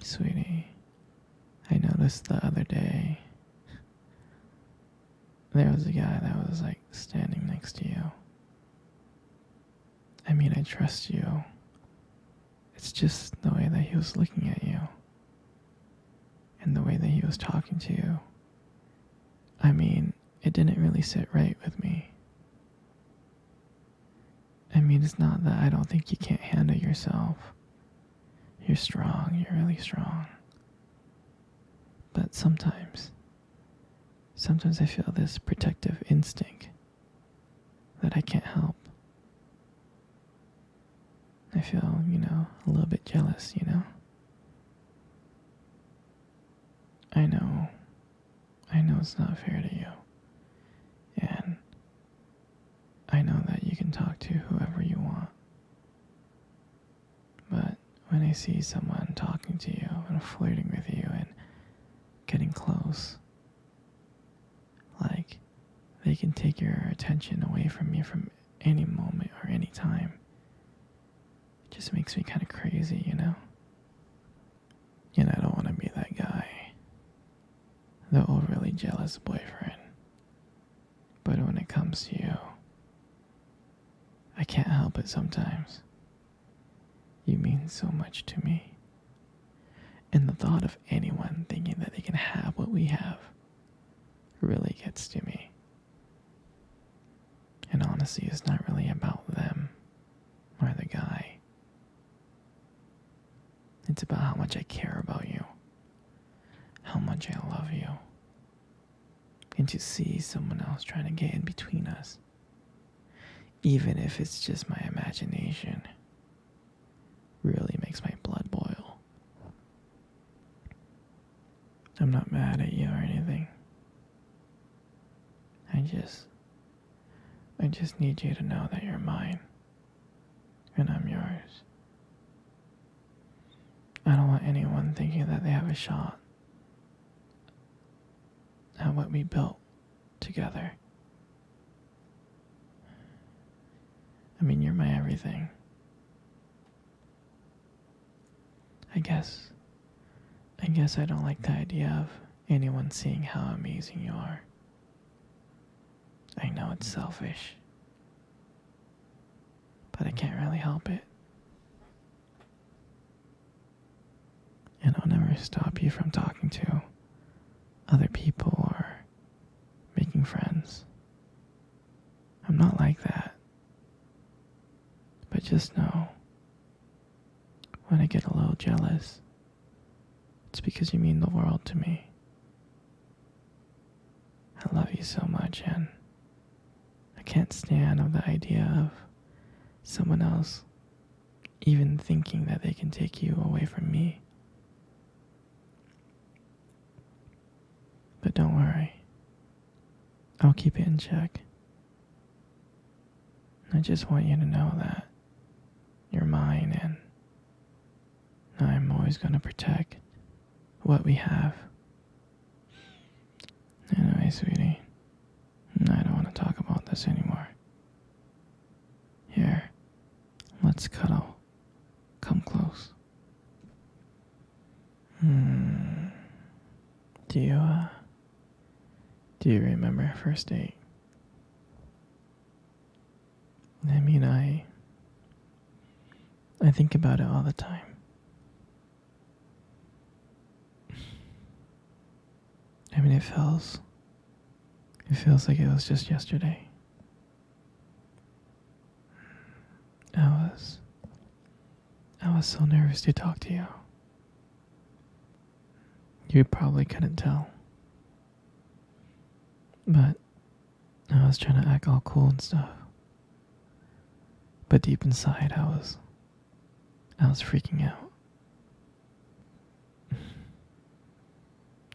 Sweetie, I noticed the other day there was a guy that was like standing next to you. I mean, I trust you. It's just the way that he was looking at you and the way that he was talking to you. I mean, it didn't really sit right with me. I mean, it's not that I don't think you can't handle yourself. You're strong, you're really strong. But sometimes I feel this protective instinct that I can't help. I feel, a little bit jealous, I know it's not fair to you. And I know that you can talk to whoever you want. But when I see someone talking to you and flirting with you and getting close, like they can take your attention away from you from any moment or any time, it just makes me kind of crazy, And I don't want to be that guy, the overly jealous boyfriend. But when it comes to you, I can't help it sometimes. You mean so much to me. And the thought of anyone thinking that they can have what we have really gets to me. And honestly, it's not really about them or the guy. It's about how much I care about you, how much I love you. And to see someone else trying to get in between us, even if it's just my imagination, really makes my blood boil. I'm not mad at you or anything. I just need you to know that you're mine and I'm yours. I don't want anyone thinking that they have a shot at what we built together. I mean, you're my everything. I guess I don't like the idea of anyone seeing how amazing you are. I know it's selfish, but I can't really help it. And I'll never stop you from talking to other people or making friends. I'm not like that. But just know, when I get a little jealous, it's because you mean the world to me. I love you so much, and I can't stand of the idea of someone else even thinking that they can take you away from me. But don't worry, I'll keep it in check. I just want you to know that you're mine, and I'm always going to protect what we have. Anyway, sweetie, I don't want to talk about this anymore. Here, let's cuddle. Come close. Do you remember our first date? I mean, I think about it all the time. I mean, it feels like it was just yesterday. I was so nervous to talk to you. You probably couldn't tell. But I was trying to act all cool and stuff. But deep inside, I was freaking out.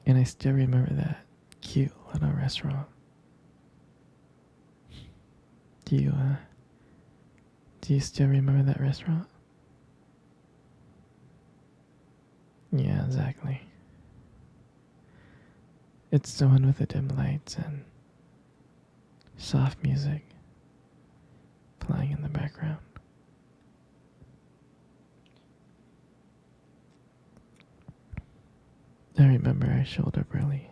And I still remember that cute little restaurant. Do you still remember that restaurant? Yeah, exactly. It's the one with the dim lights and soft music playing in the background. I remember I showed up early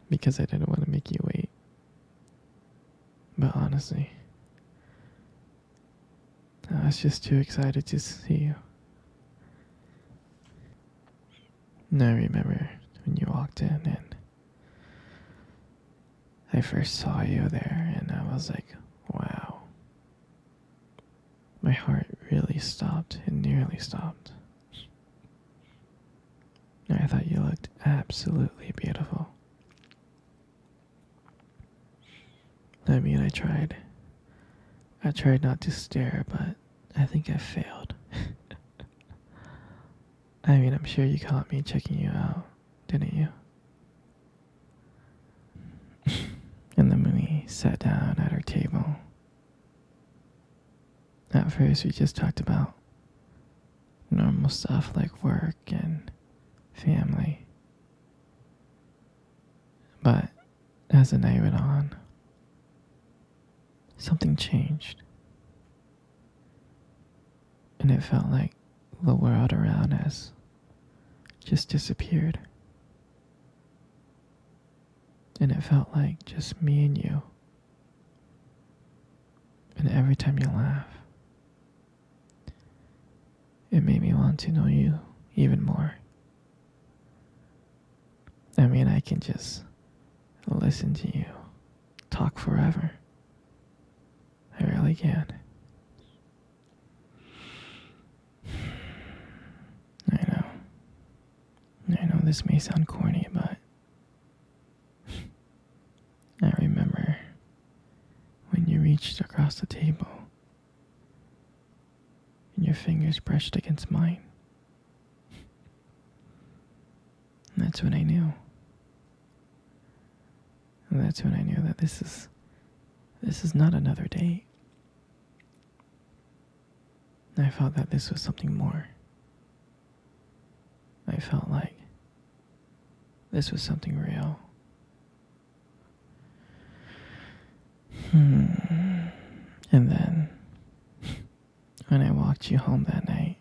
because I didn't want to make you wait. But honestly, I was just too excited to see you. And I remember when you walked in and I first saw you there and I was like, wow. My heart really stopped. It nearly stopped. I thought you looked absolutely beautiful. I mean, I tried. I tried not to stare, but I think I failed. I mean, I'm sure you caught me checking you out, didn't you? And then when we sat down at our table, at first we just talked about normal stuff like work and family. But as the night went on, something changed. And it felt like the world around us just disappeared. And it felt like just me and you. And every time you laugh, it made me want to know you even more. I mean, I can just listen to you talk forever. I really can. I know this may sound corny, but I remember when you reached across the table and your fingers brushed against mine. And that's when I knew. And that's when I knew that this is not another date. I felt that this was something more. I felt like this was something real. And then, when I walked you home that night,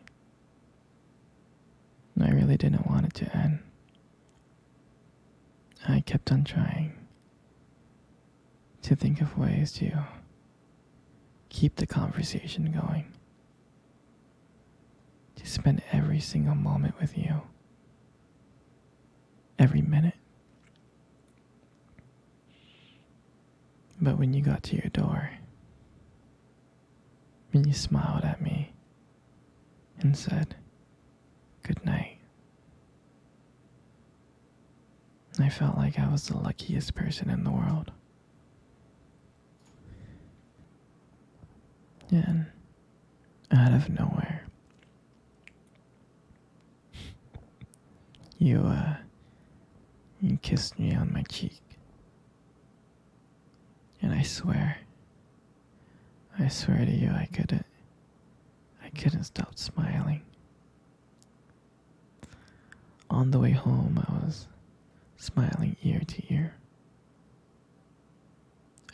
I really didn't want it to end. I kept on trying to think of ways to keep the conversation going, to spend every single moment with you, every minute. But when you got to your door, when you smiled at me and said, "Good night," I felt like I was the luckiest person in the world. And out of nowhere, you kissed me on my cheek. And I swear to you, I couldn't stop smiling. On the way home, I was smiling ear to ear.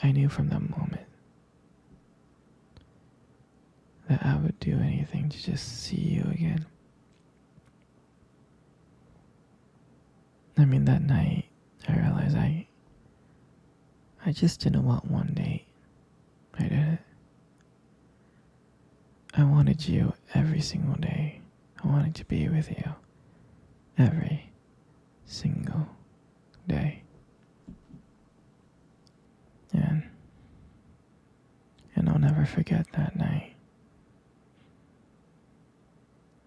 I knew from that moment that I would do anything to just see you again. I mean, that night, I realized I just didn't want one date. I didn't. I wanted you every single day. I wanted to be with you every single day. And I'll never forget that night.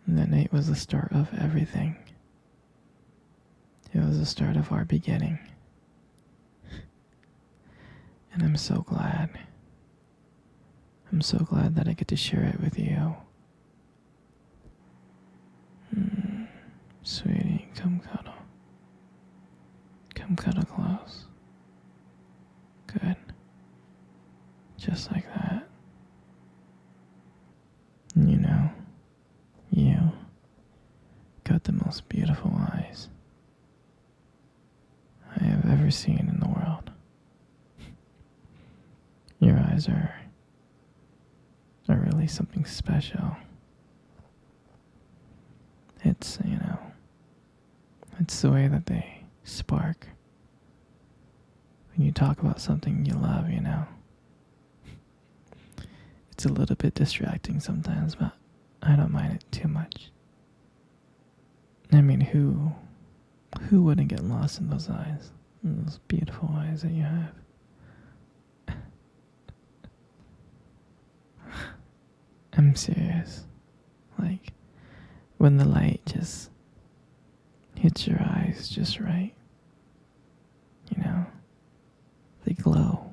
That night was the start of everything. It was the start of our beginning. And I'm so glad. I'm so glad that I get to share it with you. Sweetie, come cuddle. Come cuddle close. Good. Just like that. You know, you got the most beautiful eyes I have ever seen in the world. Your eyes are really something special. It's, It's the way that they spark when you talk about something you love, you know. It's a little bit distracting sometimes, but I don't mind it too much. I mean, who wouldn't get lost in those eyes? In those beautiful eyes that you have. I'm serious. Like, when the light just hits your eyes just right, you know, they glow.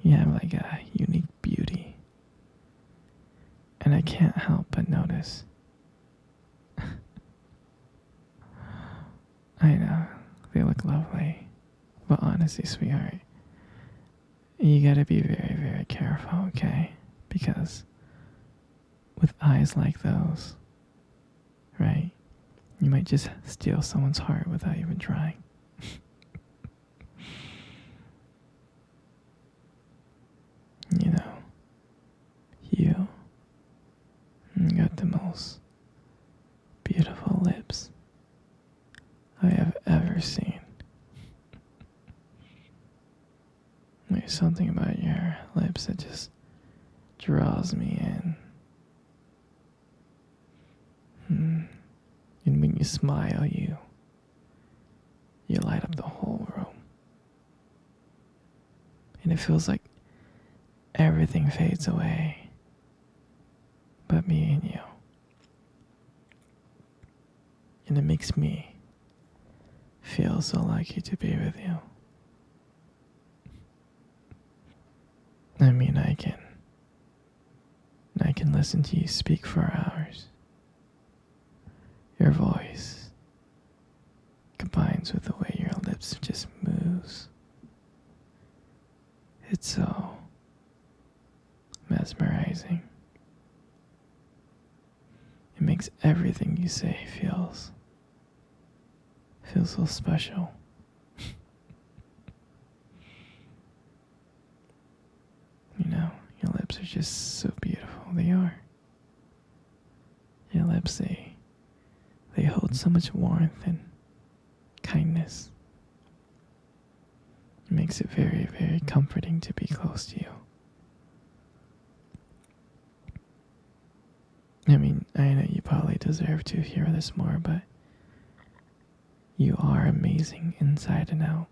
You have like a unique beauty. And I can't help but notice. I know, they look lovely. But honestly, sweetheart, you gotta be very, very careful, okay? Because with eyes like those, right, you might just steal someone's heart without even trying. You know, you got the most beautiful lips I have ever seen. There's something about your lips that just draws me in. And when you smile, you light up the whole room. And it feels like everything fades away but me and you. And it makes me feel so lucky to be with you. I mean, I can listen to you speak for hours. Your voice combines with the way your lips just moves. It's so mesmerizing. It makes everything you say feels so special. You know, your lips are just so beautiful. They are. Your lips, they hold so much warmth and kindness. It makes it very, very comforting to be close to you. I mean, I know you probably deserve to hear this more, but you are amazing inside and out.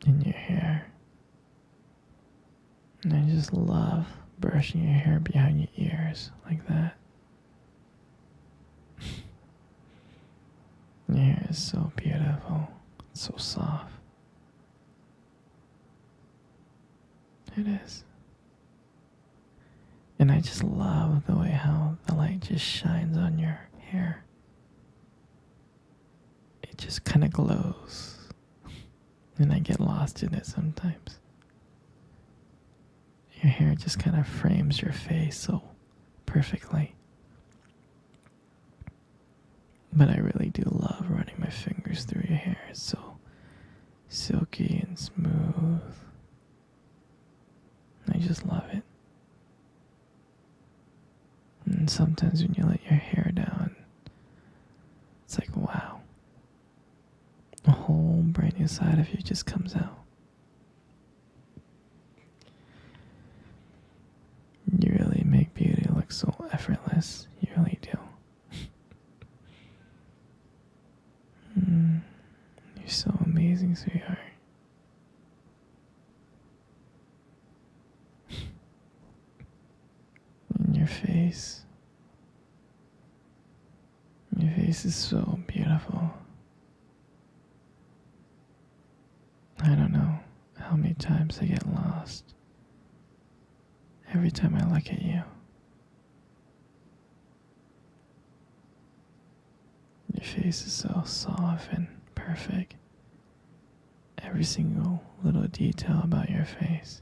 In your hair. And I just love brushing your hair behind your ears like that. Your hair is so beautiful. It's so soft. It is. And I just love the way how the light just shines on your hair. It just kind of glows. And I get lost in it sometimes. Your hair just kind of frames your face so perfectly. But I really do love running my fingers through your hair. It's so silky and smooth. I just love it. And sometimes when you let your hair down, it's like, wow. A whole brand new side of you just comes out. You really make beauty look so effortless. You really do. You're so amazing, sweetheart. And your face. Your face is so beautiful. I don't know how many times I get lost every time I look at you. Your face is so soft and perfect. Every single little detail about your face